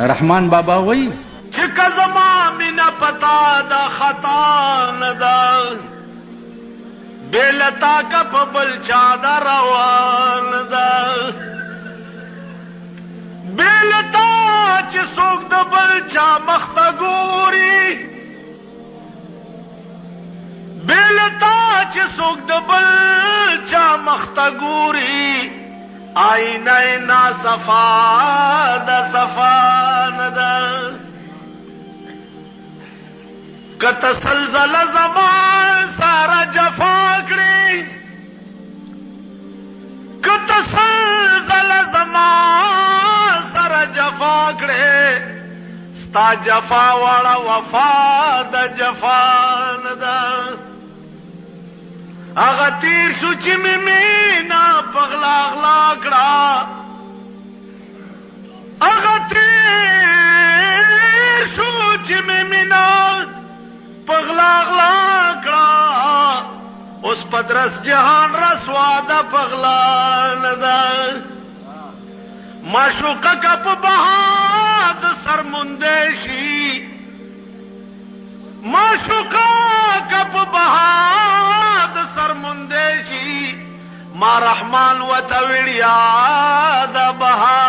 رحمان بابا وایي چې که زما مینه پتا دا خطا نه ده بې له تا که په بل چا ده روان ده بې له تا چې څوک د بل چا مخ ته ګوري بې له تا چې څوک د بل چا مخ ته ګوري آینه ناصفا د صفا نه ده که تسلزل زمان سارا جفا کړي که تسلزل زمان سارا جفا کړي ستا جفا واړه وفا د جفا نه ده هغه تیر شو چې مې مینا پغلا اغلا کړه هغه تیر شو چې مې مینا پغلا اغلا کړه اوس پدرس جهان رسوا ده پغلا نه ده معشوقه که په بها د سر مونده شي معشوقه که په بها د سر مونده شي ما رحمان وته وړیا د بها